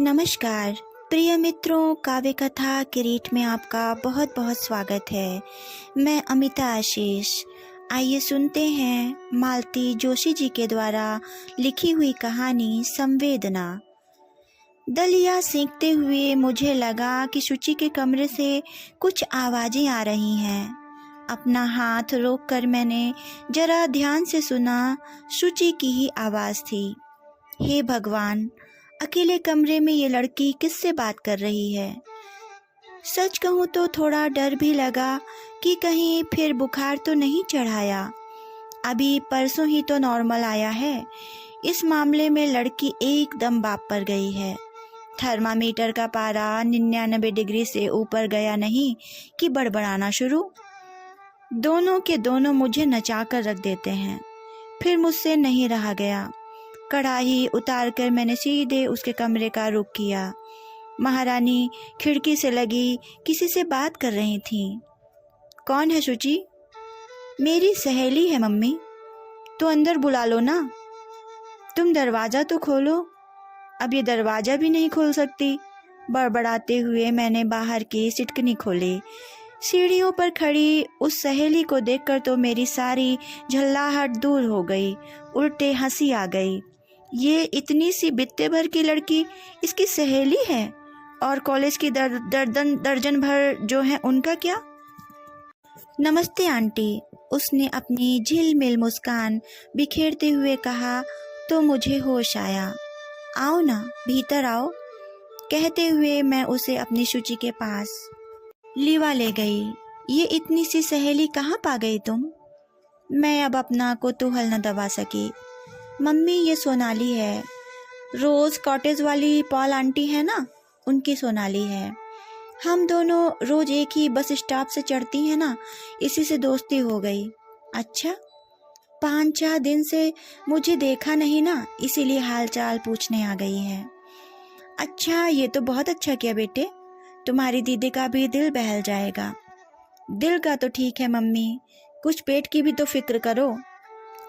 नमस्कार प्रिय मित्रों, काव्य कथा किरीट में आपका बहुत बहुत स्वागत है। मैं अमिता आशीष। आइए सुनते हैं मालती जोशी जी के द्वारा लिखी हुई कहानी संवेदना। दलिया सेंकते हुए मुझे लगा कि शुचि के कमरे से कुछ आवाजें आ रही हैं। अपना हाथ रोककर मैंने जरा ध्यान से सुना। शुचि की ही आवाज़ थी। हे भगवान, अकेले कमरे में ये लड़की किससे बात कर रही है? सच कहूँ तो थोड़ा डर भी लगा कि कहीं फिर बुखार तो नहीं चढ़ाया। अभी परसों ही तो नॉर्मल आया है। इस मामले में लड़की एकदम बाप पर गई है। थर्मामीटर का पारा 99 डिग्री से ऊपर गया नहीं कि बड़बड़ाना शुरू। दोनों के दोनों मुझे नचा कर रख देते हैं। फिर मुझसे नहीं रहा गया। कढ़ाई उतारकर मैंने सीधे उसके कमरे का रुख किया। महारानी खिड़की से लगी किसी से बात कर रही थी। कौन है शुचि? मेरी सहेली है मम्मी। तो अंदर बुला लो ना। तुम दरवाज़ा तो खोलो। अब ये दरवाज़ा भी नहीं खोल सकती। बड़बड़ाते हुए मैंने बाहर की सिटकनी खोली। सीढ़ियों पर खड़ी उस सहेली को देखकर तो मेरी सारी झल्लाहट दूर हो गई। उल्टे हंसी आ गई। ये इतनी सी बित्ते भर की लड़की इसकी सहेली है, और कॉलेज की दर्जन भर जो है उनका क्या? नमस्ते आंटी, उसने अपनी झिलमिल मुस्कान बिखेरते हुए कहा तो मुझे होश आया। आओ ना, भीतर आओ, कहते हुए मैं उसे अपनी शुचि के पास लिवा ले गई। ये इतनी सी सहेली कहाँ पा गई तुम? मैं अब अपना कौतूहल न दबा सकी। मम्मी, ये सोनाली है। रोज कॉटेज वाली पॉल आंटी है ना, उनकी सोनाली है। हम दोनों रोज एक ही बस स्टॉप से चढ़ती हैं ना, इसी से दोस्ती हो गई। अच्छा, 5-6 दिन से मुझे देखा नहीं ना, इसीलिए हालचाल पूछने आ गई है। अच्छा, ये तो बहुत अच्छा किया बेटे, तुम्हारी दीदी का भी दिल बहल जाएगा। दिल का तो ठीक है मम्मी, कुछ पेट की भी तो फिक्र करो।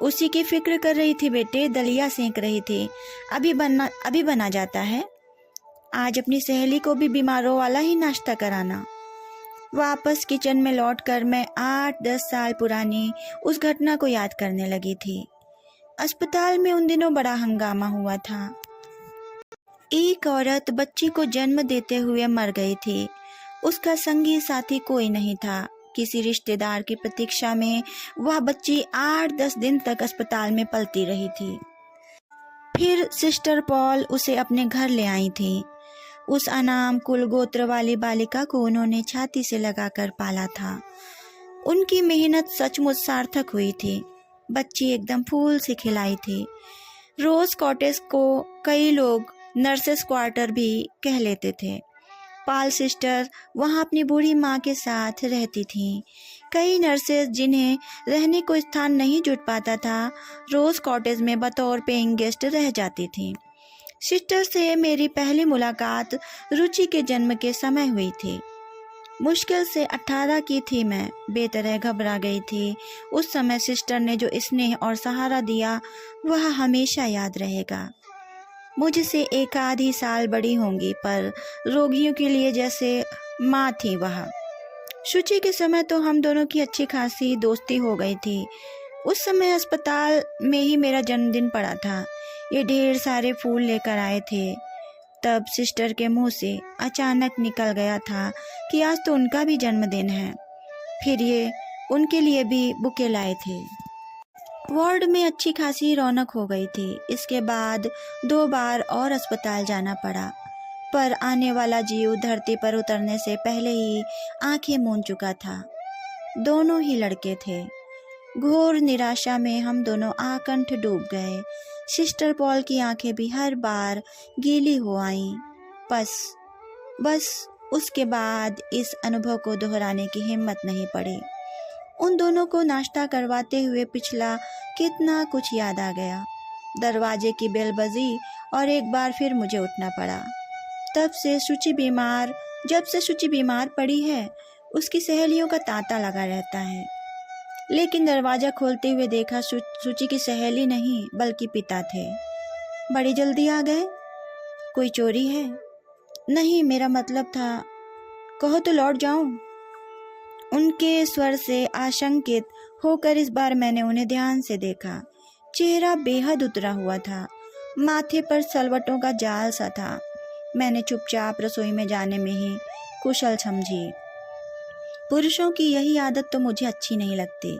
उसी की फिक्र कर रही थी बेटे, दलिया सेंक रही थी। अभी बना जाता है। आज अपनी सहेली को भी बीमारों वाला ही नाश्ता कराना। वापस किचन में लौटकर मैं 8-10 साल पुरानी उस घटना को याद करने लगी थी। अस्पताल में उन दिनों बड़ा हंगामा हुआ था। एक औरत बच्ची को जन्म देते हुए मर गई थी। उसका संगी साथी कोई नहीं था। किसी रिश्तेदार की प्रतीक्षा में वह बच्ची 8-10 दिन तक अस्पताल में पलती रही थी। फिर सिस्टर पॉल उसे अपने घर ले आई थी। उस अनाम कुल गोत्र वाली बालिका को उन्होंने छाती से लगाकर पाला था। उनकी मेहनत सचमुच सार्थक हुई थी। बच्ची एकदम फूल सी खिलाई थी। रोज कॉटेज को कई लोग नर्सेस क्वार्टर भी कह लेते थे। पाल सिस्टर वहाँ अपनी बूढ़ी माँ के साथ रहती थीं। कई नर्सेस जिन्हें रहने को स्थान नहीं जुट पाता था, रोज कॉटेज में बतौर पेइंग गेस्ट रह जाती थीं। सिस्टर से मेरी पहली मुलाकात रुचि के जन्म के समय हुई थी। मुश्किल से 18 की थी मैं, बेतरह घबरा गई थी। उस समय सिस्टर ने जो स्नेह और सहारा दिया वह हमेशा याद रहेगा। मुझसे एक आधी साल बड़ी होंगी, पर रोगियों के लिए जैसे माँ थी वह। शुचि के समय तो हम दोनों की अच्छी खासी दोस्ती हो गई थी। उस समय अस्पताल में ही मेरा जन्मदिन पड़ा था। ये ढेर सारे फूल लेकर आए थे। तब सिस्टर के मुंह से अचानक निकल गया था कि आज तो उनका भी जन्मदिन है। फिर ये उनके लिए भी बुके लाए थे। वार्ड में अच्छी खासी रौनक हो गई थी। इसके बाद 2 बार और अस्पताल जाना पड़ा, पर आने वाला जीव धरती पर उतरने से पहले ही आंखें मूंद चुका था। दोनों ही लड़के थे। घोर निराशा में हम दोनों आकंठ डूब गए। सिस्टर पॉल की आंखें भी हर बार गीली हो आईं। बस उसके बाद इस अनुभव को दोहराने की हिम्मत नहीं पड़ी। उन दोनों को नाश्ता करवाते हुए पिछला कितना कुछ याद आ गया। दरवाजे की बेल बजी और एक बार फिर मुझे उठना पड़ा। जब से शुचि बीमार पड़ी है, उसकी सहेलियों का तांता लगा रहता है। लेकिन दरवाजा खोलते हुए देखा शुचि की सहेली नहीं बल्कि पिता थे। बड़ी जल्दी आ गए। कोई चोरी है? नहीं, मेरा मतलब था, कहो तो लौट जाऊं। उनके स्वर से आशंकित होकर इस बार मैंने उन्हें ध्यान से देखा। चेहरा बेहद उतरा हुआ था, माथे पर सलवटों का जाल सा था। मैंने चुपचाप रसोई में जाने में ही कुशल समझी। पुरुषों की यही आदत तो मुझे अच्छी नहीं लगती।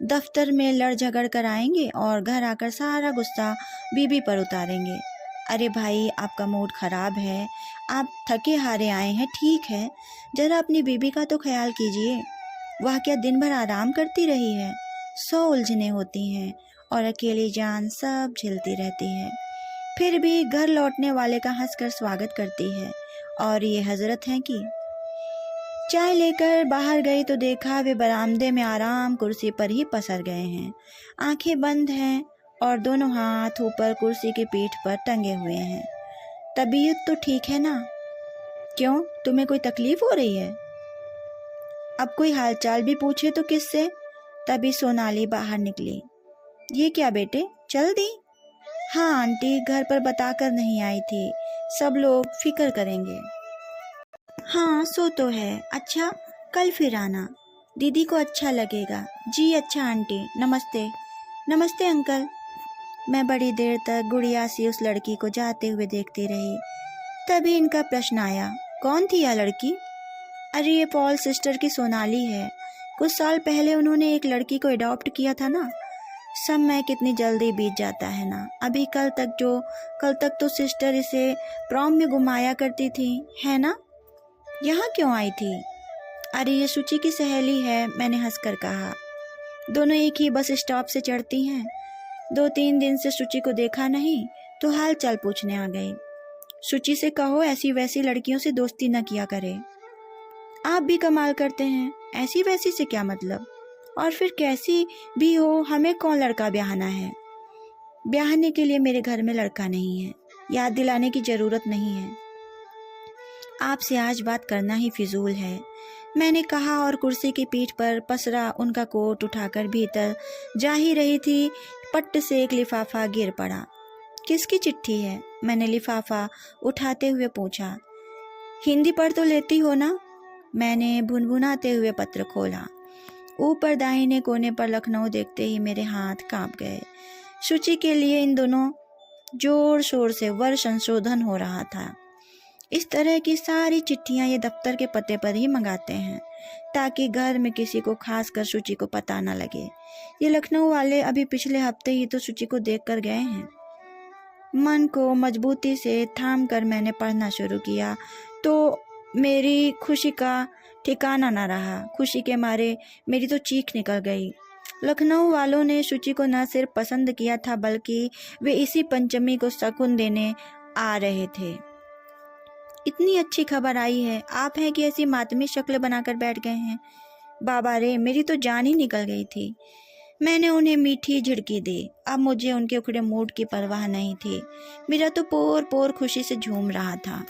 दफ्तर में लड़ झगड़ कर आएंगे और घर आकर सारा गुस्सा बीबी पर उतारेंगे। अरे भाई, आपका मूड खराब है, आप थके हारे आए हैं, ठीक है, जरा अपनी बीबी का तो ख्याल कीजिए। वह क्या दिन भर आराम करती रही है? 100 उलझने होती हैं और अकेली जान सब झेलती रहती है, फिर भी घर लौटने वाले का हंसकर स्वागत करती है। और ये हजरत हैं कि चाय लेकर बाहर गई तो देखा वे बरामदे में आराम कुर्सी पर ही पसर गए हैं। आंखें बंद हैं और दोनों हाथ ऊपर कुर्सी की पीठ पर टंगे हुए हैं। तबीयत तो ठीक है ना? क्यों, तुम्हें कोई तकलीफ हो रही है? अब कोई हालचाल भी पूछे तो किससे? तभी सोनाली बाहर निकली। ये क्या बेटे, चल दी? हाँ आंटी, घर पर बताकर नहीं आई थी, सब लोग फिक्र करेंगे। हाँ सो तो है। अच्छा, कल फिर आना, दीदी को अच्छा लगेगा। जी अच्छा आंटी, नमस्ते। नमस्ते अंकल। मैं बड़ी देर तक गुड़िया सी उस लड़की को जाते हुए देखती रही। तभी इनका प्रश्न आया, कौन थी यह लड़की? अरे ये पॉल सिस्टर की सोनाली है। कुछ साल पहले उन्होंने एक लड़की को अडॉप्ट किया था ना। समय कितनी जल्दी बीत जाता है ना। अभी कल तक तो सिस्टर इसे प्रॉम में घुमाया करती थी, है ना? यहाँ क्यों आई थी? अरे ये सुचि की सहेली है, मैंने हंसकर कहा। दोनों एक ही बस स्टॉप से चढ़ती हैं। 2-3 दिन से सुचि को देखा नहीं तो हाल चाल पूछने आ गई। सुचि से कहो ऐसी वैसी लड़कियों से दोस्ती न किया करे। आप भी कमाल करते हैं, ऐसी वैसी से क्या मतलब? और फिर कैसी भी हो, हमें कौन लड़का ब्याहना है? ब्याहने के लिए मेरे घर में लड़का नहीं है, याद दिलाने की जरूरत नहीं है। आपसे आज बात करना ही फिजूल है, मैंने कहा और कुर्सी की पीठ पर पसरा उनका कोट उठाकर भीतर जा ही रही थी, पट्ट से एक लिफाफा गिर पड़ा। किसकी चिट्ठी है? मैंने लिफाफा उठाते हुए पूछा। हिंदी पढ़ तो लेती हो ना? मैंने भुनभुनाते हुए पत्र खोला। ऊपर दाहिने कोने पर लखनऊ देखते ही मेरे हाथ कांप गए। सुचि के लिए इन दोनों जोर शोर से वर्ष संशोधन हो रहा था। इस तरह की सारी चिट्ठियां ये दफ्तर के पते पर ही मंगाते हैं ताकि घर में किसी को, खासकर सुचि को पता न लगे। ये लखनऊ वाले अभी पिछले हफ्ते ही तो सुचि को देख कर गए हैं। मन को मजबूती से थाम कर मैंने पढ़ना शुरू किया तो मेरी खुशी का ठिकाना न रहा। खुशी के मारे मेरी तो चीख निकल गई। लखनऊ वालों ने सुचि को न सिर्फ पसंद किया था बल्कि वे इसी पंचमी को शगुन देने आ रहे थे। इतनी अच्छी खबर आई है, आप हैं कि ऐसी मातमी शक्ल बनाकर बैठ गए हैं। बाबा रे, मेरी तो जान ही निकल गई थी। मैंने उन्हें मीठी झिड़की दी। अब मुझे उनके उखड़े मूड की परवाह नहीं थी। मेरा तो पोर पोर खुशी से झूम रहा था।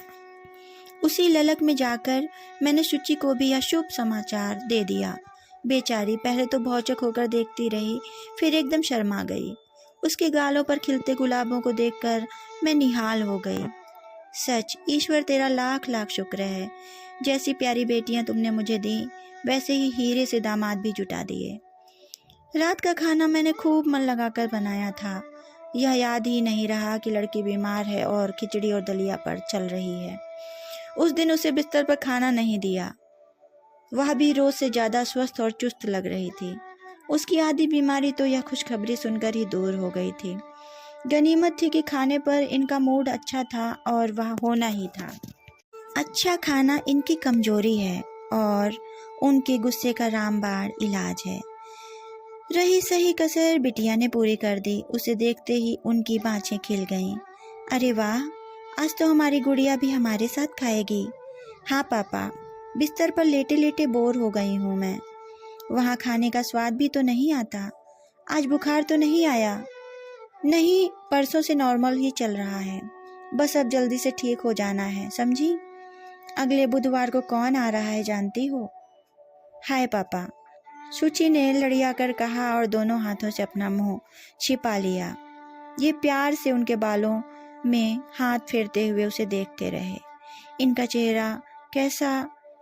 उसी ललक में जाकर मैंने सुचि को भी यह शुभ समाचार दे दिया। बेचारी पहले तो भौचक होकर देखती रही, फिर एकदम शर्मा गई। उसके गालों पर खिलते गुलाबों को देखकर मैं निहाल हो गई। सच, ईश्वर तेरा लाख लाख शुक्र है। जैसी प्यारी बेटियां तुमने मुझे दी, वैसे ही हीरे से दामाद भी जुटा दिए। रात का खाना मैंने खूब मन लगाकर बनाया था। यह याद ही नहीं रहा कि लड़की बीमार है और खिचड़ी और दलिया पर चल रही है। उस दिन उसे बिस्तर पर खाना नहीं दिया। वह भी रोज से ज्यादा स्वस्थ और चुस्त लग रही थी। उसकी आधी बीमारी तो यह खुशखबरी सुनकर ही दूर हो गई थी। गनीमत थी कि खाने पर इनका मूड अच्छा था और वह होना ही था। अच्छा खाना इनकी कमजोरी है और उनके गुस्से का रामबाण इलाज है। रही सही कसर बिटिया ने पूरी कर दी। उसे देखते ही उनकी बाँछें खिल गईं। अरे वाह, आज तो हमारी गुड़िया भी हमारे साथ खाएगी। हाँ पापा, बिस्तर पर लेटे लेटे बोर हो गई हूँ मैं। वहाँ खाने का स्वाद भी तो नहीं आता। आज बुखार तो नहीं आया? नहीं, परसों से नॉर्मल ही चल रहा है। बस अब जल्दी से ठीक हो जाना है, समझी? अगले बुधवार को कौन आ रहा है जानती हो? हाय पापा, सुचि ने लड़ियाकर कहा और दोनों हाथों से अपना मुंह छिपा लिया। ये प्यार से उनके बालों में हाथ फेरते हुए उसे देखते रहे। इनका चेहरा कैसा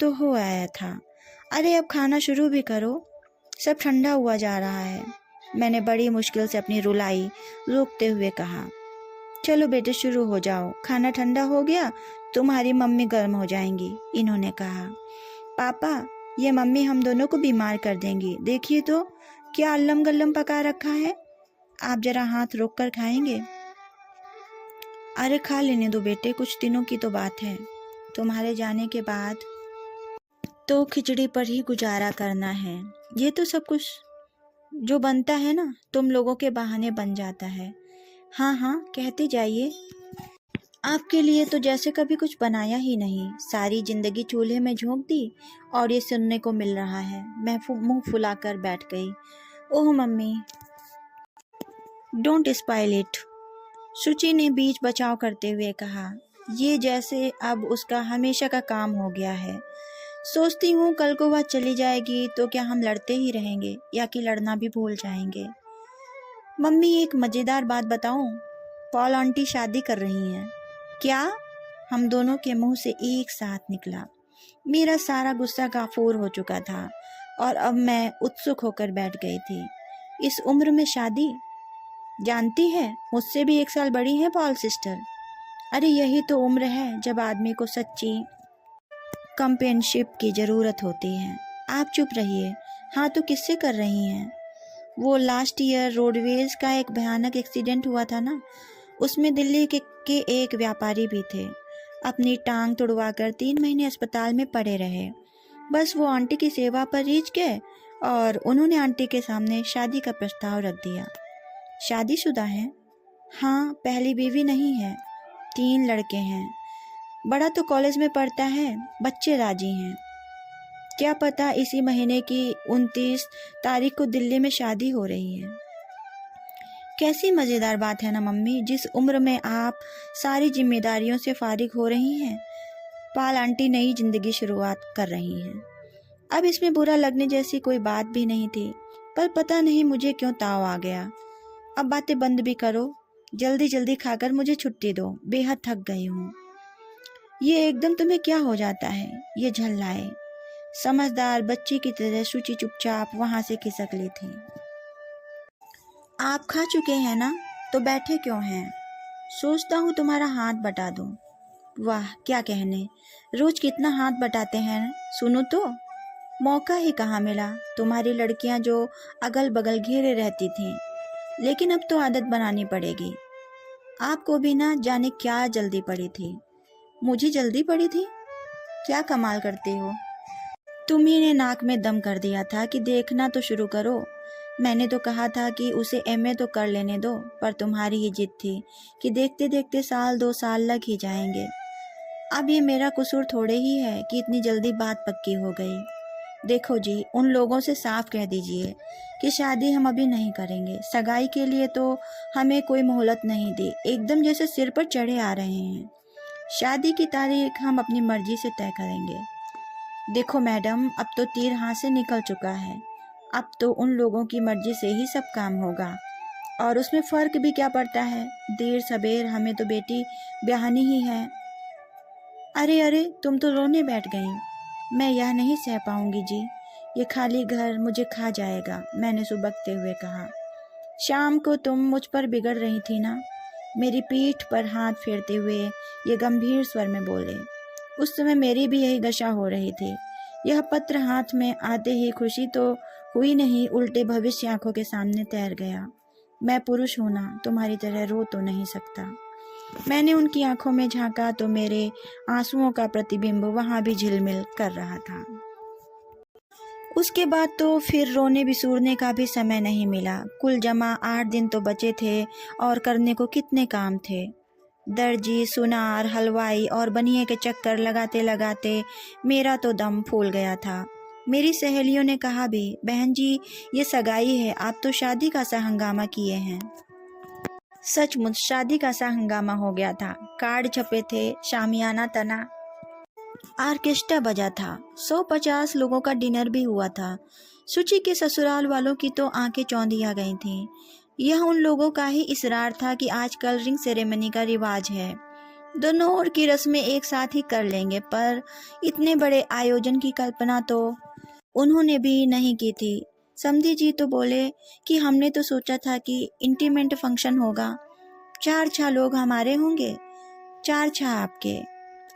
तो हो आया था। अरे अब खाना शुरू भी करो, सब ठंडा हुआ जा रहा है। मैंने बड़ी मुश्किल से अपनी रुलाई रोकते हुए कहा। चलो बेटे शुरू हो जाओ, खाना ठंडा हो गया तुम्हारी मम्मी गर्म हो जाएंगी, इन्होंने कहा। पापा, ये मम्मी हम दोनों को बीमार कर देंगी। देखिए तो क्या अल्लम गल्लम पका रखा है। आप जरा हाथ रोक कर खाएंगे? अरे खा लेने दो बेटे, कुछ दिनों की तो बात है। तुम्हारे जाने के बाद तो खिचड़ी पर ही गुजारा करना है। ये तो सब कुछ जो बनता है ना, तुम लोगों के बहाने बन जाता है। हाँ हाँ कहते जाइए। आपके लिए तो जैसे कभी कुछ बनाया ही नहीं, सारी जिंदगी चूल्हे में झोंक दी और ये सुनने को मिल रहा है। मैं मुंह फुलाकर बैठ गई। ओह मम्मी, डोंट स्पॉइल इट, सुचि ने बीच बचाव करते हुए कहा। ये जैसे अब उसका हमेशा का काम हो गया है। सोचती हूँ कल को वह चली जाएगी तो क्या हम लड़ते ही रहेंगे या कि लड़ना भी भूल जाएंगे। मम्मी एक मज़ेदार बात बताऊं, पॉल आंटी शादी कर रही हैं। क्या? हम दोनों के मुंह से एक साथ निकला। मेरा सारा गुस्सा काफूर हो चुका था और अब मैं उत्सुक होकर बैठ गई थी। इस उम्र में शादी? जानती है मुझसे भी 1 साल बड़ी है पॉल सिस्टर। अरे यही तो उम्र है जब आदमी को सच्ची कंपेनशिप की जरूरत होती है। आप चुप रहिए। हाँ तो किससे कर रही हैं? वो लास्ट ईयर रोडवेज का एक भयानक एक्सीडेंट हुआ था ना, उसमें दिल्ली के एक व्यापारी भी थे। अपनी टांग तुड़वाकर 3 महीने अस्पताल में पड़े रहे। बस वो आंटी की सेवा पर रीझ गए और उन्होंने आंटी के सामने शादी का प्रस्ताव रख दिया। शादीशुदा हैं? हाँ, पहली बीवी नहीं है, 3 लड़के हैं। बड़ा तो कॉलेज में पढ़ता है, बच्चे राजी हैं। क्या पता इसी महीने की 29 तारीख को दिल्ली में शादी हो रही है। कैसी मज़ेदार बात है ना मम्मी, जिस उम्र में आप सारी जिम्मेदारियों से फारिग हो रही हैं, पाल आंटी नई जिंदगी शुरुआत कर रही हैं। अब इसमें बुरा लगने जैसी कोई बात भी नहीं थी, पर पता नहीं मुझे क्यों ताव आ गया। अब बातें बंद भी करो, जल्दी जल्दी खाकर मुझे छुट्टी दो, बेहद थक गई हूँ। ये एकदम तुम्हें क्या हो जाता है? ये झल्लाए। समझदार बच्ची की तरह सुचि चुपचाप वहां से खिसक ली थी। आप खा चुके हैं ना, तो बैठे क्यों हैं? सोचता हूँ तुम्हारा हाथ बटा दूं। वाह क्या कहने, रोज कितना हाथ बटाते हैं। सुनो तो, मौका ही कहाँ मिला। तुम्हारी लड़कियां जो अगल बगल घेरे रहती थीं, लेकिन अब तो आदत बनानी पड़ेगी। आपको भी ना जाने क्या जल्दी पड़ी थी। मुझे जल्दी पड़ी थी? क्या कमाल करते हो। तुम्ही ने नाक में दम कर दिया था कि देखना तो शुरू करो। मैंने तो कहा था कि उसे एमए तो कर लेने दो, पर तुम्हारी ही जिद थी कि देखते देखते 1-2 साल लग ही जाएंगे। अब ये मेरा कसूर थोड़े ही है कि इतनी जल्दी बात पक्की हो गई। देखो जी, उन लोगों से साफ कह दीजिए कि शादी हम अभी नहीं करेंगे। सगाई के लिए तो हमें कोई मोहलत नहीं दी, एकदम जैसे सिर पर चढ़े आ रहे हैं। शादी की तारीख हम अपनी मर्जी से तय करेंगे। देखो मैडम, अब तो तीर हाथ से निकल चुका है। अब तो उन लोगों की मर्जी से ही सब काम होगा, और उसमें फ़र्क भी क्या पड़ता है। देर सबेर हमें तो बेटी ब्याहनी ही है। अरे अरे, तुम तो रोने बैठ गई। मैं यह नहीं सह पाऊंगी जी, ये खाली घर मुझे खा जाएगा, मैंने सुबकते हुए कहा। शाम को तुम मुझ पर बिगड़ रही थी ना, मेरी पीठ पर हाथ फेरते हुए ये गंभीर स्वर में बोले। उस समय मेरी भी यही दशा हो रही थी। यह पत्र हाथ में आते ही खुशी तो हुई नहीं, उल्टे भविष्य आंखों के सामने तैर गया। मैं पुरुष हूं ना, तुम्हारी तरह रो तो नहीं सकता। मैंने उनकी आंखों में झांका तो मेरे आंसुओं का प्रतिबिंब वहां भी झिलमिल कर रहा था। उसके बाद तो फिर रोने बिसूरने का भी समय नहीं मिला। कुल जमा 8 दिन तो बचे थे और करने को कितने काम थे। दर्जी, सुनार, हलवाई और बनिए के चक्कर लगाते लगाते मेरा तो दम फूल गया था। मेरी सहेलियों ने कहा भी, बहन जी ये सगाई है, आप तो शादी का सा हंगामा किए हैं। सचमुच शादी का सा हंगामा हो गया था। कार्ड छपे थे, शामियाना तना, ऑर्केस्ट्रा बजा था, 150 लोगों का डिनर भी हुआ था। सुचि के ससुराल वालों की तो आंखें चौंधिया गई थीं। यह उन लोगों का ही इसरार था कि आजकल रिंग सेरेमनी का रिवाज है, दोनों ओर की रस्में एक साथ ही कर लेंगे, पर इतने बड़े आयोजन की कल्पना तो उन्होंने भी नहीं की थी। समधी जी तो बोले कि हमने तो सोचा था कि इंटीमेट फंक्शन होगा, 4 लोग हमारे होंगे, 4 आपके।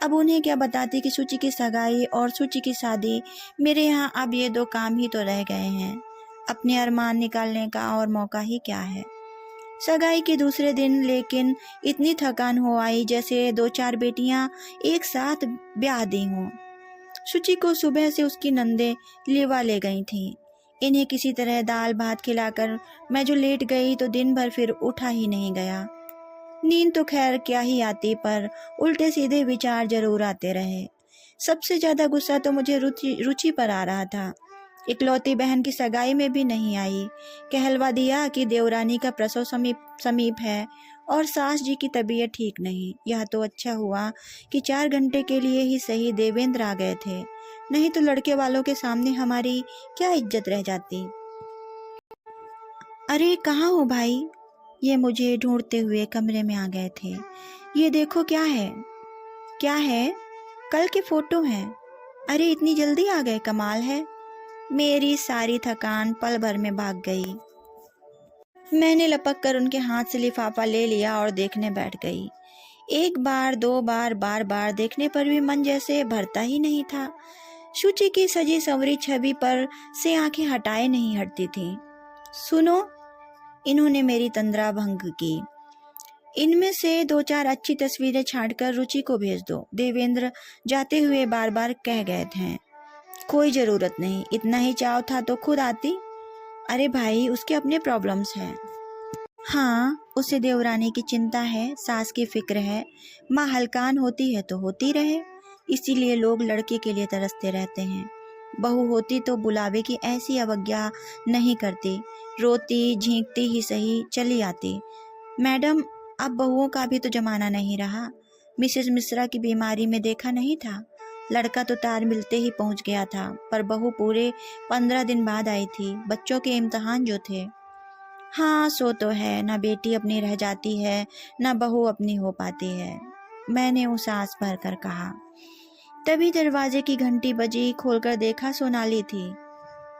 अब उन्हें क्या बताती कि सूची की सगाई और सूची की शादी, मेरे यहाँ अब ये 2 काम ही तो रह गए हैं। अपने अरमान निकालने का और मौका ही क्या है। सगाई के दूसरे दिन लेकिन इतनी थकान हो आई जैसे 2-4 बेटियां एक साथ ब्याह दी हों। शुचि को सुबह से उसकी नंदे लेवा ले गई थीं। इन्हें किसी तरह दाल भात खिलाकर मैं जो लेट गई तो दिन भर फिर उठा ही नहीं गया। नींद तो खैर क्या ही आती, पर उल्टे सीधे विचार जरूर आते रहे। सबसे ज्यादा गुस्सा तो मुझे रुचि पर आ रहा था। इकलौती बहन की सगाई में भी नहीं आई। कहलवा दिया कि देवरानी का प्रसव समीप है और सास जी की तबीयत ठीक नहीं। यह तो अच्छा हुआ कि 4 घंटे के लिए ही सही देवेंद्र आ गए थे, नहीं तो लड़के वालों के सामने हमारी क्या इज्जत रह जाती। अरे कहाँ हो भाई? ये मुझे ढूंढते हुए कमरे में आ गए थे। ये देखो क्या है? क्या है? कल के फोटो हैं। अरे इतनी जल्दी आ गए, कमाल है। मेरी सारी थकान पल भर में भाग गई। मैंने लपक कर उनके हाथ से लिफाफा ले लिया और देखने बैठ गई। 1 बार 2 बार बार बार देखने पर भी मन जैसे भरता ही नहीं था। शुचि की सजी संवरी छवि पर से आंखें हटाए नहीं हटती थी। सुनो, इन्होंने मेरी तंद्रा भंग की। इनमें से 2-4 अच्छी तस्वीरें छांटकर रुचि को भेज दो, देवेंद्र जाते हुए बार बार कह गए थे। कोई जरूरत नहीं, इतना ही चाव था तो खुद आती। अरे भाई, उसके अपने प्रॉब्लम्स हैं। हाँ, उसे देवरानी की चिंता है, सास की फिक्र है, माँ हलकान होती है तो होती रहे, इसीलिए लोग लड़के के लिए तरसते रहते हैं। बहू होती तो बुलावे की ऐसी अवज्ञा नहीं करती, रोती झींकती ही सही चली आती। मैडम, अब बहुओं का भी तो जमाना नहीं रहा। मिसेस मिश्रा की बीमारी में देखा नहीं था, लड़का तो तार मिलते ही पहुंच गया था, पर बहू पूरे 15 दिन बाद आई थी, बच्चों के इम्तिहान जो थे। हाँ, सो तो है, ना बेटी अपनी रह जाती है, ना बहू अपनी हो पाती है, मैंने उस आस भर कर कहा। तभी दरवाजे की घंटी बजी, खोलकर देखा सोनाली थी।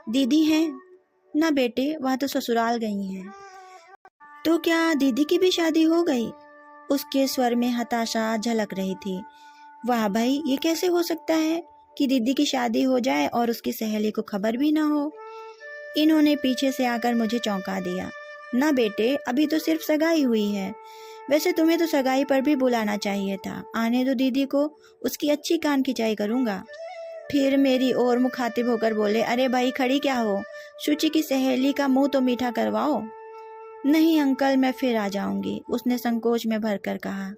दीदी हैं? ना बेटे, वह तो ससुराल गई हैं। तो क्या दीदी की भी शादी हो गई? उसके स्वर में हताशा झलक रही थी। वाह भाई, ये कैसे हो सकता है कि दीदी की शादी हो जाए और उसकी सहेली को खबर भी ना हो। इन्होंने पीछे से आकर मुझे चौंका दिया। ना बेटे, अभी तो सिर्फ सगाई हुई है। वैसे तुम्हें तो सगाई पर भी बुलाना चाहिए था। आने दो दीदी को, उसकी अच्छी कान खिंचाई करूंगा। फिर मेरी ओर मुखातिब होकर बोले, अरे भाई खड़ी क्या हो, शुचि की सहेली का मुंह तो मीठा करवाओ। नहीं अंकल, मैं फिर आ जाऊंगी, उसने संकोच में भरकर कहा।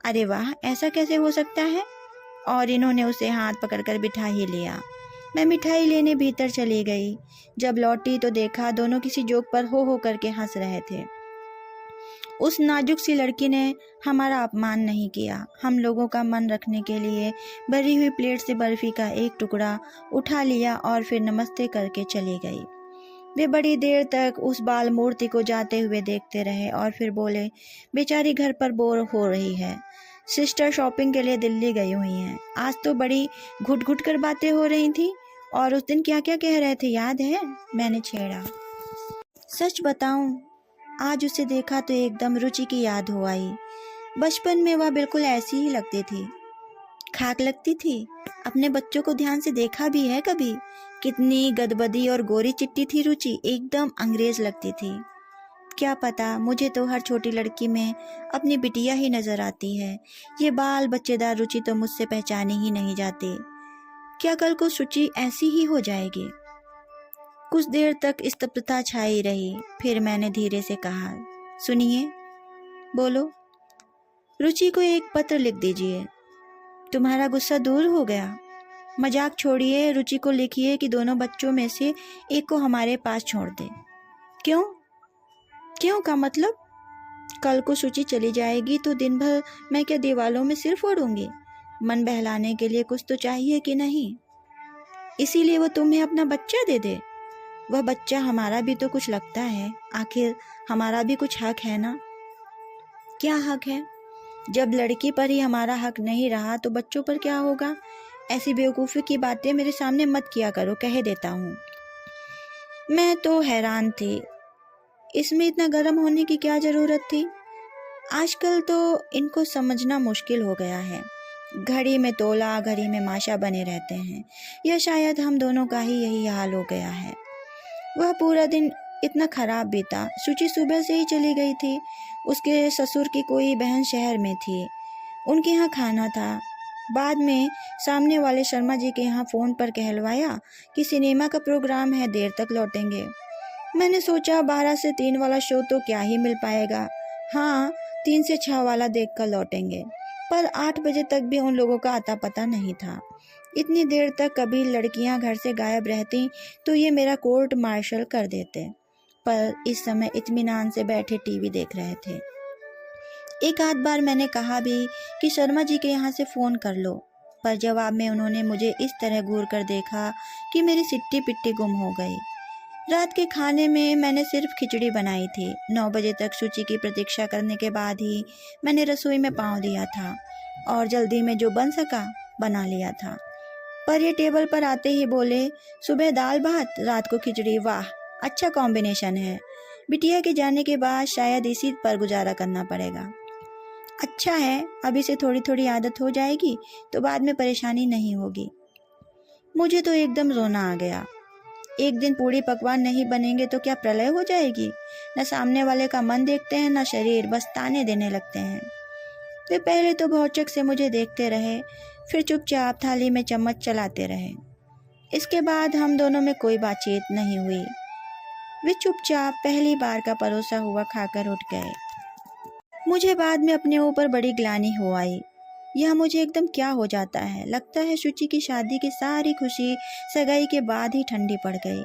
अरे वाह, ऐसा कैसे हो सकता है? और इन्होंने उसे हाथ पकड़कर बिठा ही लिया। मैं मिठाई लेने भीतर चली गई। जब लौटी तो देखा दोनों किसी जोक पर हो करके हंस रहे थे। उस नाजुक सी लड़की ने हमारा अपमान नहीं किया। हम लोगों का मन रखने के लिए भरी हुई प्लेट से बर्फी का एक टुकड़ा उठा लिया और फिर नमस्ते करके चली गई। वे बड़ी देर तक उस बाल मूर्ति को जाते हुए देखते रहे और फिर बोले, बेचारी घर पर बोर हो रही है, सिस्टर शॉपिंग के लिए दिल्ली गई हुई हैं। आज तो बड़ी घुट घुट कर बातें हो रही थी। और उस दिन क्या क्या कह रहे थे याद है? मैंने छेड़ा। सच बताऊं, आज उसे देखा तो एकदम रुचि की याद हो आई। बचपन में वह बिल्कुल ऐसी ही लगती थी, खाक लगती थी। अपने बच्चों को ध्यान से देखा भी है कभी? कितनी गदबदी और गोरी चिट्टी थी रुचि, एकदम अंग्रेज लगती थी। क्या पता, मुझे तो हर छोटी लड़की में अपनी बिटिया ही नजर आती है। ये बाल बच्चेदार रुचि तो मुझसे पहचानी ही नहीं जाती। क्या कल को शुचि ऐसी ही हो जाएगी? कुछ देर तक स्तब्धता छाई रही, फिर मैंने धीरे से कहा, सुनिए। बोलो। रुचि को एक पत्र लिख दीजिए, तुम्हारा गुस्सा दूर हो गया। मजाक छोड़िए, रुचि को लिखिए कि दोनों बच्चों में से एक को हमारे पास छोड़ दे। क्यों? क्यों का मतलब? कल को शुचि चली जाएगी तो दिन भर मैं क्या दीवालों में सिर फोड़ूंगी? मन बहलाने के लिए कुछ तो चाहिए कि नहीं? इसीलिए वो तुम्हें अपना बच्चा दे दे। वह बच्चा हमारा भी तो कुछ लगता है, आखिर हमारा भी कुछ हक है ना। क्या हक है? जब लड़की पर ही हमारा हक नहीं रहा तो बच्चों पर क्या होगा? ऐसी बेवकूफ़ी की बातें मेरे सामने मत किया करो, कह देता हूँ। मैं तो हैरान थी, इसमें इतना गर्म होने की क्या ज़रूरत थी? आजकल तो इनको समझना मुश्किल हो गया है। घड़ी में तोला, घड़ी में माशा बने रहते हैं। या शायद हम दोनों का ही यही हाल हो गया है। वह पूरा दिन इतना खराब बीता। शुचि सुबह से ही चली गई थी। उसके ससुर की कोई बहन शहर में थी, उनके यहाँ खाना था। बाद में सामने वाले शर्मा जी के यहाँ फ़ोन पर कहलवाया कि सिनेमा का प्रोग्राम है, देर तक लौटेंगे। मैंने सोचा 12 से 3 वाला शो तो क्या ही मिल पाएगा, हाँ 3 से 6 वाला देखकर लौटेंगे। पर 8 बजे तक भी उन लोगों का आता पता नहीं था। इतनी देर तक कभी लड़कियां घर से गायब रहती तो ये मेरा कोर्ट मार्शल कर देते, पर इस समय इत्मीनान से बैठे टीवी देख रहे थे। एक आध बार मैंने कहा भी कि शर्मा जी के यहाँ से फ़ोन कर लो, पर जवाब में उन्होंने मुझे इस तरह घूर कर देखा कि मेरी सिट्टी पिट्टी गुम हो गई। रात के खाने में मैंने सिर्फ खिचड़ी बनाई थी। 9 बजे तक शुचि की प्रतीक्षा करने के बाद ही मैंने रसोई में पाँव दिया था और जल्दी में जो बन सका बना लिया था। पर ये टेबल पर आते ही बोले, सुबह दाल भात, रात को खिचड़ी, वाह अच्छा कॉम्बिनेशन है। बिटिया के जाने के बाद शायद इसी पर गुजारा करना पड़ेगा। अच्छा है, अभी से थोड़ी थोड़ी आदत हो जाएगी तो बाद में परेशानी नहीं होगी। मुझे तो एकदम रोना आ गया। एक दिन पूड़ी पकवान नहीं बनेंगे तो क्या प्रलय हो जाएगी? न सामने वाले का मन देखते हैं न शरीर, बस ताने देने लगते हैं। वे पहले तो भौचक से मुझे देखते रहे, फिर चुपचाप थाली में चम्मच चलाते रहे। इसके बाद हम दोनों में कोई बातचीत नहीं हुई। वे चुपचाप पहली बार का परोसा हुआ खाकर उठ गए। मुझे बाद में अपने ऊपर बड़ी ग्लानि हो आई। यह मुझे एकदम क्या हो जाता है। लगता है शुचि की शादी की सारी खुशी सगाई के बाद ही ठंडी पड़ गई।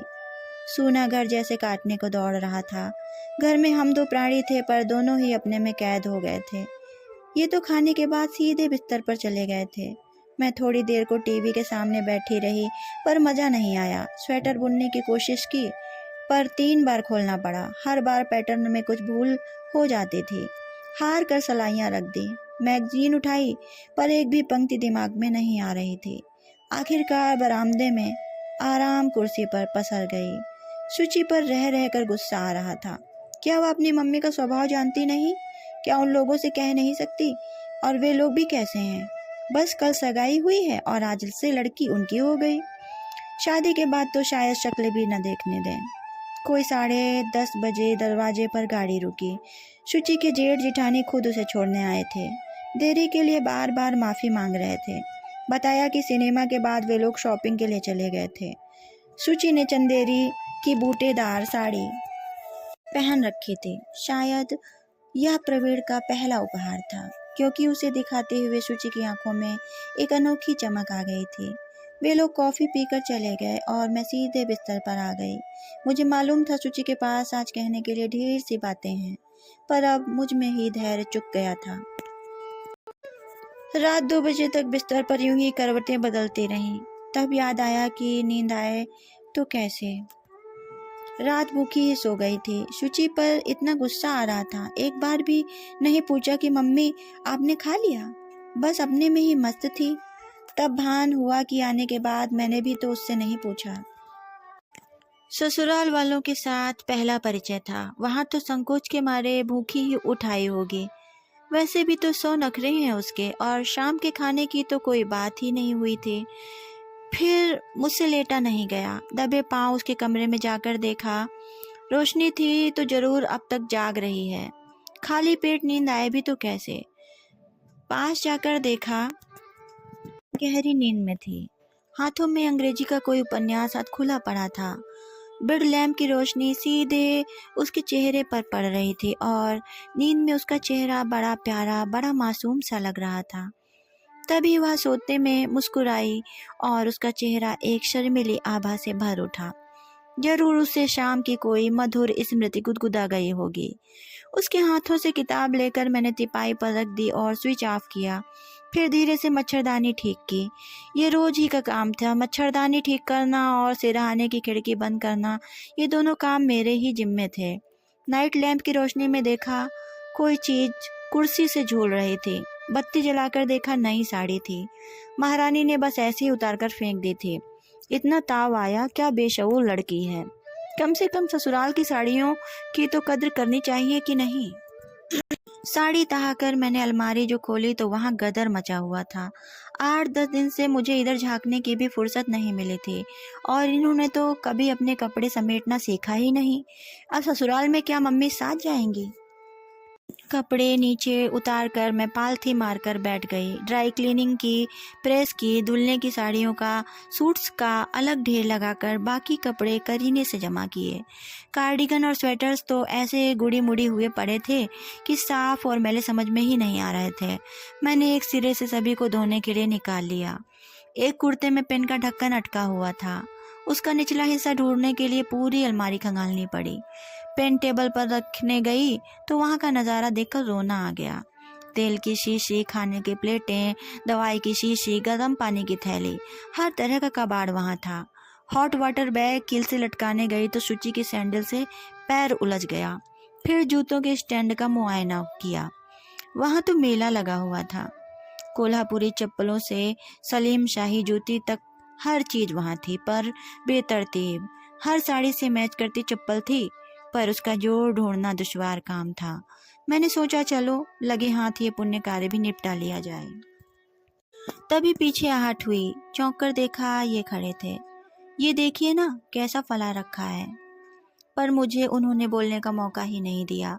सूना घर जैसे काटने को दौड़ रहा था। घर में हम दो प्राणी थे, पर दोनों ही अपने में कैद हो गए थे। ये तो खाने के बाद सीधे बिस्तर पर चले गए थे। मैं थोड़ी देर को टीवी के सामने बैठी रही, पर मज़ा नहीं आया। स्वेटर बुनने की कोशिश की, पर 3 बार खोलना पड़ा। हर बार पैटर्न में कुछ भूल हो जाती थी। हार कर सलाइयाँ रख दी। मैगजीन उठाई, पर एक भी पंक्ति दिमाग में नहीं आ रही थी। आखिरकार बरामदे में आराम कुर्सी पर पसर गई। शुचि पर रह रह कर गुस्सा आ रहा था। क्या वह अपनी मम्मी का स्वभाव जानती नहीं? क्या उन लोगों से कह नहीं सकती? और वे लोग भी कैसे हैं? बस कल सगाई हुई है और आज से लड़की उनकी हो गई। शादी के बाद तो शायद शक्ल भी न देखने दें। कोई 10:30 बजे दरवाजे पर गाड़ी रुकी। शुचि के जेठ जिठानी खुद उसे छोड़ने आए थे। देरी के लिए बार बार माफ़ी मांग रहे थे। बताया कि सिनेमा के बाद वे लोग शॉपिंग के लिए चले गए थे। शुचि ने चंदेरी की बूटेदार साड़ी पहन रखी थी। शायद यह प्रवीण का पहला उपहार था, क्योंकि उसे दिखाते हुए शुचि की आंखों में एक अनोखी चमक आ गई थी। वे लोग कॉफ़ी पीकर चले गए और मैं सीधे बिस्तर पर आ गई। मुझे मालूम था शुचि के पास आज कहने के लिए ढेर सी बातें हैं, पर अब मुझ में ही धैर्य चुक गया था। रात 2 बजे तक बिस्तर पर यूं ही करवटें बदलती रहीं। तब याद आया कि नींद आए तो कैसे। रात भूखी ही सो गई थी। शुचि पर इतना गुस्सा आ रहा था, एक बार भी नहीं पूछा कि मम्मी आपने खा लिया। बस अपने में ही मस्त थी। तब भान हुआ कि आने के बाद मैंने भी तो उससे नहीं पूछा। ससुराल वालों के साथ पहला परिचय था, वहाँ तो संकोच के मारे भूखी ही उठ आई होगी। वैसे भी तो 100 नखरे हैं उसके, और शाम के खाने की तो कोई बात ही नहीं हुई थी। फिर मुझसे लेटा नहीं गया। दबे पांव उसके कमरे में जाकर देखा। रोशनी थी तो जरूर अब तक जाग रही है। खाली पेट नींद आए भी तो कैसे। पास जाकर देखा, गहरी नींद में थी। हाथों में अंग्रेजी का कोई उपन्यास हाथ खुला पड़ा था। बेड लैम्प की रोशनी सीधे उसके चेहरे पर पड़ रही थी और नींद में उसका चेहरा बड़ा प्यारा, बड़ा मासूम सा लग रहा था। तभी वह सोते में मुस्कुराई और उसका चेहरा एक शर्मीली आभा से भर उठा। जरूर उसे शाम की कोई मधुर स्मृति गुदगुदा गई होगी। उसके हाथों से किताब लेकर मैंने तिपाई पर रख दी और स्विच ऑफ किया। फिर धीरे से मच्छरदानी ठीक की। ये रोज ही का काम था, मच्छरदानी ठीक करना और सिरहाने की खिड़की बंद करना, ये दोनों काम मेरे ही जिम्मे थे। नाइट लैंप की रोशनी में देखा कोई चीज कुर्सी से झूल रही थी। बत्ती जलाकर देखा नई साड़ी थी, महारानी ने बस ऐसे ही उतार कर फेंक दी थी। इतना ताव आया, क्या बेशऊर लड़की है, कम से कम ससुराल की साड़ियों की तो कद्र करनी चाहिए कि नहीं। साड़ी तहाकर मैंने अलमारी जो खोली तो वहां गदर मचा हुआ था। 8-10 दिन से मुझे इधर झांकने की भी फुर्सत नहीं मिली थी और इन्होंने तो कभी अपने कपड़े समेटना सीखा ही नहीं। अब ससुराल में क्या मम्मी साथ जाएंगी। कपड़े नीचे उतार कर मैं पालथी मारकर बैठ गई। ड्राई क्लीनिंग की, प्रेस की, धुलने की साड़ियों का, सूट्स का अलग ढेर लगाकर बाकी कपड़े करीने से जमा किए। कार्डिगन और स्वेटर्स तो ऐसे गुड़ी मुड़ी हुए पड़े थे कि साफ और मैले समझ में ही नहीं आ रहे थे। मैंने एक सिरे से सभी को धोने के लिए निकाल लिया। एक कुर्ते में पेन का ढक्कन अटका हुआ था, उसका निचला हिस्सा ढूंढने के लिए पूरी अलमारी खंगालनी पड़ी। पेन टेबल पर रखने गई तो वहां का नज़ारा देखकर रोना आ गया। तेल की शीशी, खाने की प्लेटें, दवाई की शीशी, गर्म पानी की थैली, हर तरह का कबाड़ वहां था। हॉट वाटर बैग कील से लटकाने गई तो शुचि की सैंडल से पैर उलझ गया। फिर जूतों के स्टैंड का मुआयना किया, वहां तो मेला लगा हुआ था। कोल्हापुरी चप्पलों से सलीम शाही जूती तक हर चीज वहां थी, पर बेतरतीब। हर साड़ी से मैच करती चप्पल थी, पर उसका जोड़ ढूंढना दुश्वार काम था। मैंने सोचा चलो लगे हाथ ये पुण्य कार्य भी निपटा लिया जाए। तभी पीछे आहट हुई, चौंक कर देखा ये खड़े थे। ये देखिए ना कैसा फला रखा है। पर मुझे उन्होंने बोलने का मौका ही नहीं दिया।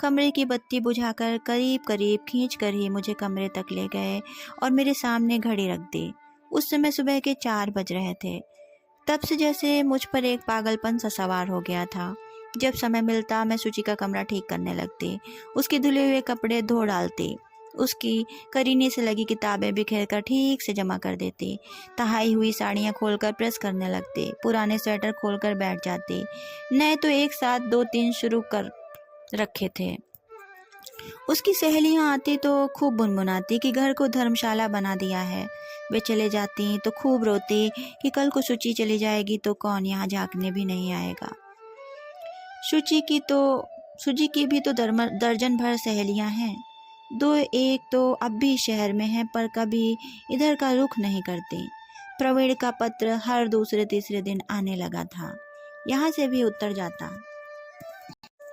कमरे की बत्ती बुझाकर करीब करीब खींच कर ही मुझे कमरे तक ले गए और मेरे सामने घड़ी रख दी। उस समय सुबह के 4 बज रहे थे। तब से जैसे मुझ पर एक पागलपन सा सवार हो गया था। जब समय मिलता मैं शुचि का कमरा ठीक करने लगती, उसके धुले हुए कपड़े धो डालती, उसकी करीने से लगी किताबें बिखेर कर ठीक से जमा कर देती, तहाई हुई साड़ियाँ खोलकर प्रेस करने लगती, पुराने स्वेटर खोलकर बैठ जाती। नए तो एक साथ 2-3 शुरू कर रखे थे। उसकी सहेलियां आती तो खूब बुनबुनाती कि घर को धर्मशाला बना दिया है। वे चले जाती तो खूब रोती कि कल को शुचि चली जाएगी तो कौन यहाँ झांकने भी नहीं आएगा। शुचि की भी तो दर्जन भर सहेलियां हैं। 2-1 तो अब भी शहर में हैं, पर कभी इधर का रुख नहीं करती। प्रवीण का पत्र हर दूसरे तीसरे दिन आने लगा था। यहाँ से भी उत्तर जाता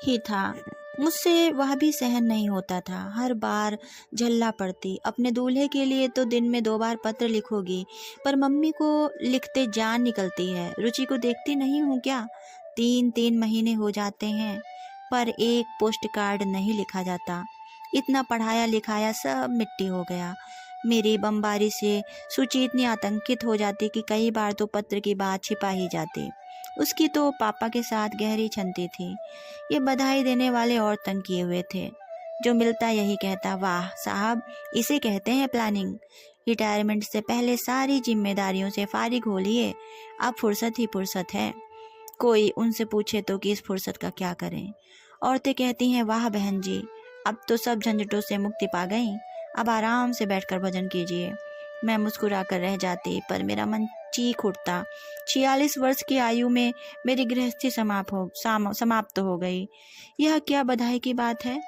ही था। मुझसे वह भी सहन नहीं होता था। हर बार झल्ला पड़ती। अपने दूल्हे के लिए तो दिन में 2 बार पत्र लिखोगी, पर मम्मी को लिखते जान निकलती है। रुचि को देखती नहीं हूँ क्या? 3-3 महीने हो जाते हैं, पर एक पोस्ट कार्ड नहीं लिखा जाता। इतना पढ़ाया लिखाया सब मिट्टी हो गया। मेरी बमबारी से सूची इतनी आतंकित हो जाती कि कई बार तो पत्र की बात छिपा ही जाती। उसकी तो पापा के साथ गहरी छनती थी। ये बधाई देने वाले और तंग किए हुए थे। जो मिलता यही कहता, वाह साहब, इसे कहते हैं प्लानिंग। रिटायरमेंट से पहले सारी जिम्मेदारियों से फारिग हो लिए, अब फुर्सत ही फुर्सत है। कोई उनसे पूछे तो कि इस फुर्सत का क्या करें। औरतें कहती हैं, वाह बहन जी, अब तो सब झंझटों से मुक्ति पा गई, अब आराम से बैठकर भजन कीजिए। मैं मुस्कुरा कर रह जाती, पर मेरा मन चीख उठता। 46 वर्ष की आयु में मेरी गृहस्थी समाप्त हो गई। यह क्या बधाई की बात है?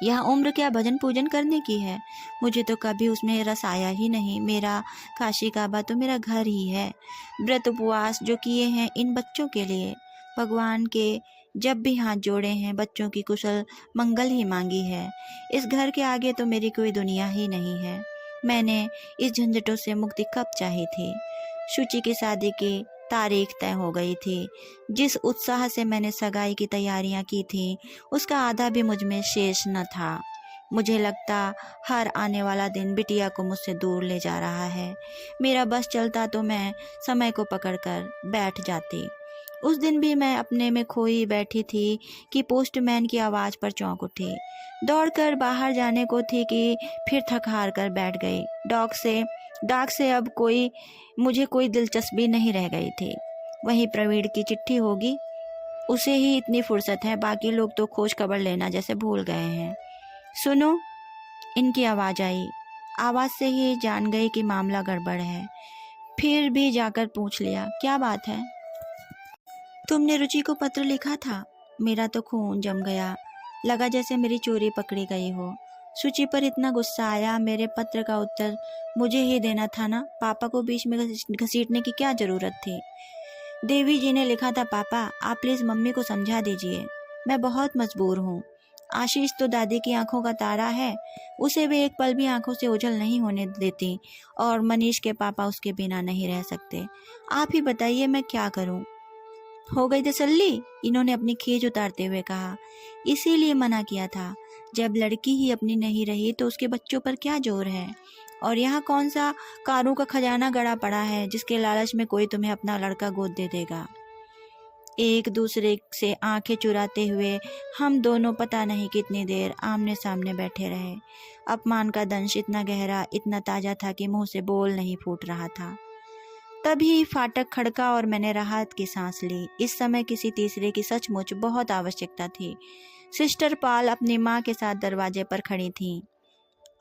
यह उम्र क्या भजन पूजन करने की है? मुझे तो कभी उसमें रस आया ही नहीं। मेरा काशी काबा तो मेरा घर ही है। व्रत उपवास जो किए हैं इन बच्चों के लिए, भगवान के जब भी हाथ जोड़े हैं बच्चों की कुशल मंगल ही मांगी है। इस घर के आगे तो मेरी कोई दुनिया ही नहीं है। मैंने इस झंझटों से मुक्ति कब चाही थी। शुचि की शादी की तारीख तय हो गई थी। जिस उत्साह से मैंने सगाई की तैयारियां की थी, उसका आधा भी मुझ में शेष न था। मुझे लगता हर आने वाला दिन बिटिया को मुझसे दूर ले जा रहा है। मेरा बस चलता तो मैं समय को पकड़कर बैठ जाती। उस दिन भी मैं अपने में खोई बैठी थी कि पोस्टमैन की आवाज़ पर चौंक उठी। दौड़कर बाहर जाने को थी कि फिर थक हार कर बैठ गई। डाक से अब मुझे कोई दिलचस्पी नहीं रह गई थी। वही प्रवीण की चिट्ठी होगी, उसे ही इतनी फुर्सत है, बाकी लोग तो खोज खबर लेना जैसे भूल गए हैं। सुनो, इनकी आवाज़ आई। आवाज़ से ही जान गई कि मामला गड़बड़ है। फिर भी जाकर पूछ लिया, क्या बात है? तुमने रुचि को पत्र लिखा था? मेरा तो खून जम गया, लगा जैसे मेरी चोरी पकड़ी गई हो। सुचि पर इतना गुस्सा आया। मेरे पत्र का उत्तर मुझे ही देना था ना, पापा को बीच में घसीटने की क्या जरूरत थी? देवी जी ने लिखा था पापा, आप प्लीज मम्मी को समझा दीजिए, मैं बहुत मजबूर हूँ। आशीष तो दादी की आंखों का तारा है, उसे भी एक पल भी आंखों से ओझल नहीं होने देती, और मनीष के पापा उसके बिना नहीं रह सकते। आप ही बताइए मैं क्या करूँ? हो गई तसल्ली? इन्होंने अपनी खीज उतारते हुए कहा। इसीलिए मना किया था, जब लड़की ही अपनी नहीं रही तो उसके बच्चों पर क्या जोर है? और यहाँ कौन सा कारों का खजाना गड़ा पड़ा है जिसके लालच में कोई तुम्हें अपना लड़का गोद दे देगा? एक दूसरे से आंखें चुराते हुए हम दोनों पता नहीं कितनी देर आमने सामने बैठे रहे। अपमान का दंश इतना गहरा, इतना ताजा था कि मुंह से बोल नहीं फूट रहा था। तभी फाटक खड़का और मैंने राहत की सांस ली। इस समय किसी तीसरे की सचमुच बहुत आवश्यकता थी। सिस्टर पाल अपनी माँ के साथ दरवाजे पर खड़ी थीं।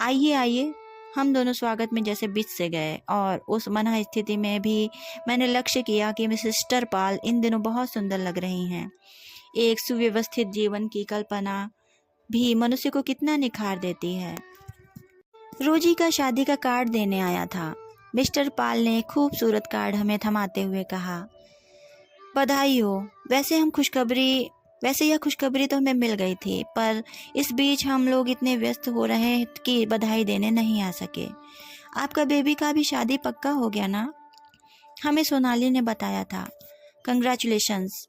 आइए आइए, हम दोनों स्वागत में जैसे बिछ से गए, और उस मना स्थिति में भी मैंने लक्ष्य किया कि मिस सिस्टर पाल इन दिनों बहुत सुंदर लग रही हैं। एक सुव्यवस्थित जीवन की कल्पना भी मनुष्य को कितना निखार देती है। रोजी का शादी का कार्ड देने आया था। मिस्टर पाल ने खूबसूरत कार्ड हमें थमाते हुए कहा, बधाई हो। वैसे यह खुशखबरी तो हमें मिल गई थी, पर इस बीच हम लोग इतने व्यस्त हो रहे कि बधाई देने नहीं आ सके। आपका बेबी का भी शादी पक्का हो गया ना? हमें सोनाली ने बताया था। कंग्रेचुलेशंस।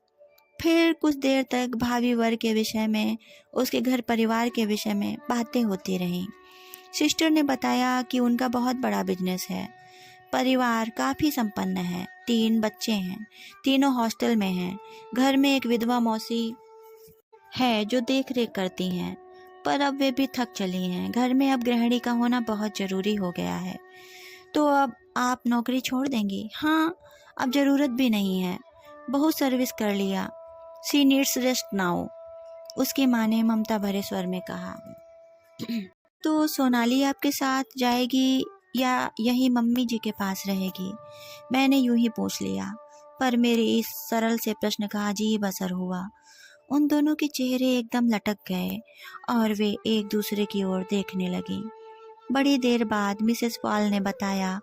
फिर कुछ देर तक भावी वर के विषय में, उसके घर परिवार के विषय में बातें होती रहीं। सिस्टर ने बताया कि उनका बहुत बड़ा बिजनेस है, परिवार काफ़ी संपन्न है, 3 बच्चे हैं, तीनों हॉस्टल में हैं। घर में एक विधवा मौसी है जो देख रेख करती हैं, पर अब वे भी थक चली हैं। घर में अब गृहिणी का होना बहुत ज़रूरी हो गया है। तो अब आप नौकरी छोड़ देंगी? हाँ, अब ज़रूरत भी नहीं है, बहुत सर्विस कर लिया। शी नीड्स रेस्ट नाउ, उसकी माँ ने ममता भरे स्वर में कहा। तो सोनाली आपके साथ जाएगी या यही मम्मी जी के पास रहेगी? मैंने यूं ही पूछ लिया, पर मेरे इस सरल से प्रश्न का अजीब असर हुआ। उन दोनों के चेहरे एकदम लटक गए और वे एक दूसरे की ओर देखने लगी। बड़ी देर बाद मिसेस पॉल ने बताया,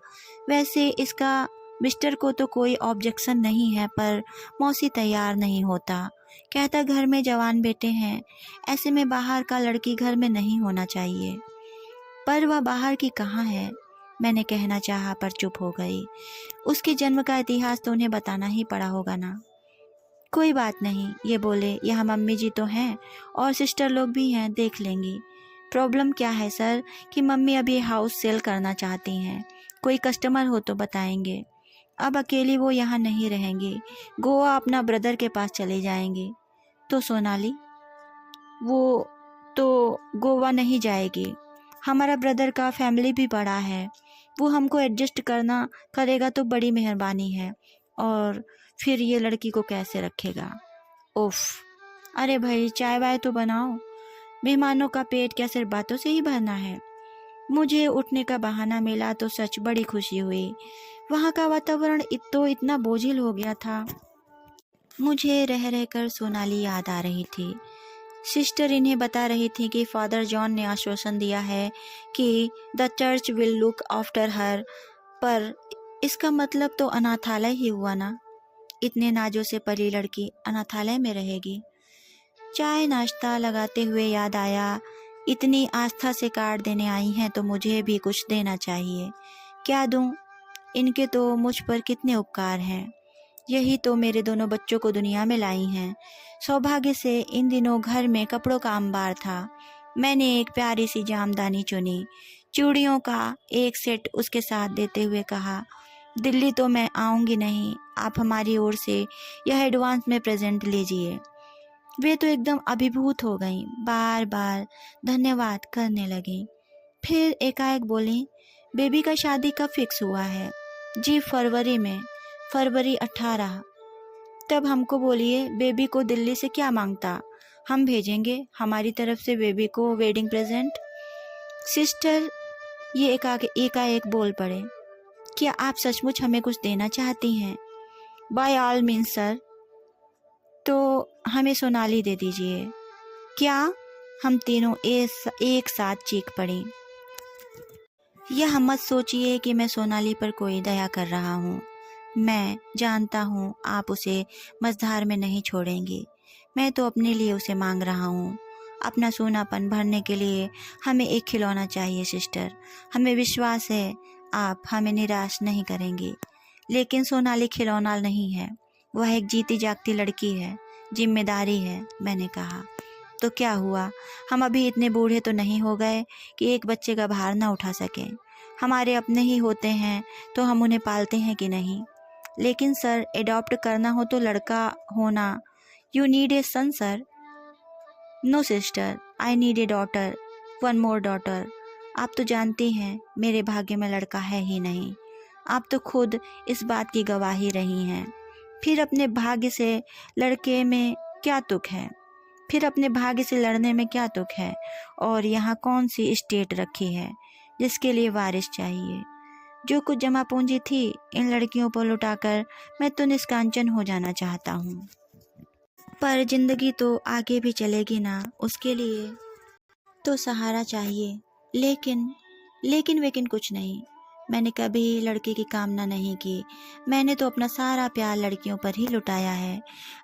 वैसे इसका मिस्टर को तो कोई ऑब्जेक्शन नहीं है, पर मौसी तैयार नहीं होता। कहता घर में जवान बेटे हैं, ऐसे में बाहर का लड़की घर में नहीं होना चाहिए। पर वह बाहर की कहाँ है? मैंने कहना चाहा पर चुप हो गई। उसके जन्म का इतिहास तो उन्हें बताना ही पड़ा होगा ना। कोई बात नहीं, ये बोले, यहाँ मम्मी जी तो हैं और सिस्टर लोग भी हैं, देख लेंगी। प्रॉब्लम क्या है सर कि मम्मी अभी हाउस सेल करना चाहती हैं, कोई कस्टमर हो तो बताएंगे। अब अकेली वो यहाँ नहीं रहेंगी, गोवा अपना ब्रदर के पास चले जाएंगी। तो सोनाली? वो तो गोवा नहीं जाएगी, हमारा ब्रदर का फैमिली भी बड़ा है, वो हमको एडजस्ट करना करेगा तो बड़ी मेहरबानी है, और फिर ये लड़की को कैसे रखेगा? उफ, अरे भाई चाय वाय तो बनाओ, मेहमानों का पेट क्या सिर्फ बातों से ही भरना है? मुझे उठने का बहाना मिला तो सच बड़ी खुशी हुई। वहाँ का वातावरण इतना बोझिल हो गया था। मुझे रह रहकर सोनाली याद आ रही थी। सिस्टर इन्हें बता रही थी कि फादर जॉन ने आश्वासन दिया है कि the church will look after her, पर इसका मतलब तो अनाथालय ही हुआ ना। इतने नाजों से पली लड़की अनाथालय में रहेगी। चाय नाश्ता लगाते हुए याद आया, इतनी आस्था से कार्ड देने आई हैं तो मुझे भी कुछ देना चाहिए। क्या दूं? इनके तो मुझ पर कितने उपकार हैं। यही तो मेरे दोनों बच्चों को दुनिया में लाई हैं। सौभाग्य से इन दिनों घर में कपड़ों का अंबार था। मैंने एक प्यारी सी जामदानी चुनी, चूड़ियों का एक सेट उसके साथ देते हुए कहा, दिल्ली तो मैं आऊँगी नहीं, आप हमारी ओर से यह एडवांस में प्रेजेंट लीजिए। वे तो एकदम अभिभूत हो गईं, बार बार धन्यवाद करने लगीं। फिर एकाएक बोली, बेबी का शादी कब फिक्स हुआ है? जी फरवरी में, फरवरी 18। तब हमको बोलिए बेबी को दिल्ली से क्या मांगता, हम भेजेंगे हमारी तरफ से बेबी को वेडिंग प्रेजेंट। सिस्टर ये एकाएक बोल पड़े, क्या आप सचमुच हमें कुछ देना चाहती हैं? By all means sir. तो हमें सोनाली दे दीजिए। क्या? हम तीनों एक साथ चीख पड़ी। यह मत सोचिए कि मैं सोनाली पर कोई दया कर रहा हूँ। मैं जानता हूँ आप उसे मझधार में नहीं छोड़ेंगी। मैं तो अपने लिए उसे मांग रहा हूँ। अपना सूनापन भरने के लिए हमें एक खिलौना चाहिए सिस्टर। हमें विश्वास है आप हमें निराश नहीं करेंगी। लेकिन सोनाली खिलौना नहीं है, वह एक जीती जागती लड़की है, जिम्मेदारी है। मैंने कहा, तो क्या हुआ? हम अभी इतने बूढ़े तो नहीं हो गए कि एक बच्चे का भार ना उठा सकें। हमारे अपने ही होते हैं तो हम उन्हें पालते हैं कि नहीं? लेकिन सर, एडॉप्ट करना हो तो लड़का होना। You need a son sir. No sister, I need a daughter, one more daughter. आप तो जानती हैं मेरे भाग्य में लड़का है ही नहीं। आप तो खुद इस बात की गवाही रही हैं। फिर अपने भाग्य से लड़के में क्या तुक है? फिर अपने भाग्य से लड़ने में क्या तुक है? और यहाँ कौन सी स्टेट रखी है जिसके लिए वारिस चाहिए? जो कुछ जमा पूंजी थी इन लड़कियों पर लुटाकर मैं तो निष्कांचन हो जाना चाहता हूँ। पर जिंदगी तो आगे भी चलेगी ना, उसके लिए तो सहारा चाहिए। लेकिन कुछ नहीं। मैंने कभी लड़के की कामना नहीं की। मैंने तो अपना सारा प्यार लड़कियों पर ही लुटाया है।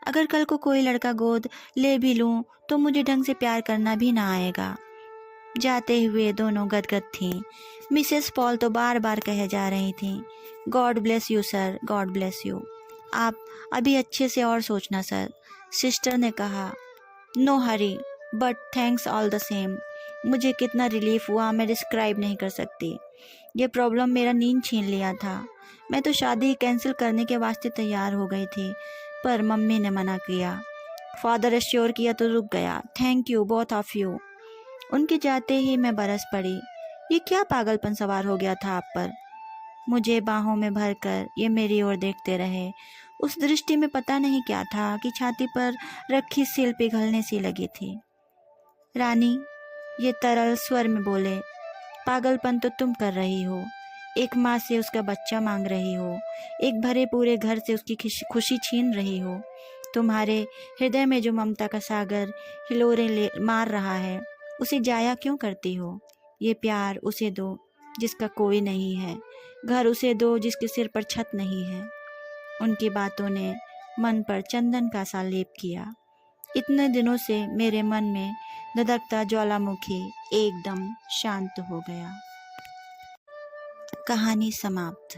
अगर कल को कोई लड़का गोद ले भी लूं तो मुझे ढंग से प्यार करना भी ना आएगा। जाते हुए दोनों गदगद थीं। मिसेस पॉल तो बार बार कहे जा रही थीं, God bless you sir, God bless you. आप अभी अच्छे से और सोचना सर। सिस्टर ने कहा, no hurry but thanks all the same. मुझे कितना रिलीफ हुआ मैं डिस्क्राइब नहीं कर सकती। ये प्रॉब्लम मेरा नींद छीन लिया था। मैं तो शादी कैंसिल करने के वास्ते तैयार हो गई थी, पर मम्मी ने मना किया। फादर एश्योर किया तो रुक गया। Thank you both of you. उनके जाते ही मैं बरस पड़ी। ये क्या पागलपन सवार हो गया था आप पर? मुझे बाहों में भरकर ये मेरी ओर देखते रहे। उस दृष्टि में पता नहीं क्या था कि छाती पर रखी सील पिघलने सी लगी थी। रानी, ये तरल स्वर में बोले, पागलपन तो तुम कर रही हो। एक माँ से उसका बच्चा मांग रही हो, एक भरे पूरे घर से उसकी खुशी छीन रही हो। तुम्हारे हृदय में जो ममता का सागर हिलोरे मार रहा है, उसे जाया क्यों करती हो? ये प्यार उसे दो जिसका कोई नहीं है, घर उसे दो जिसके सिर पर छत नहीं है। उनकी बातों ने मन पर चंदन का सा लेप किया। इतने दिनों से मेरे मन में धधकता ज्वालामुखी एकदम शांत हो गया। कहानी समाप्त।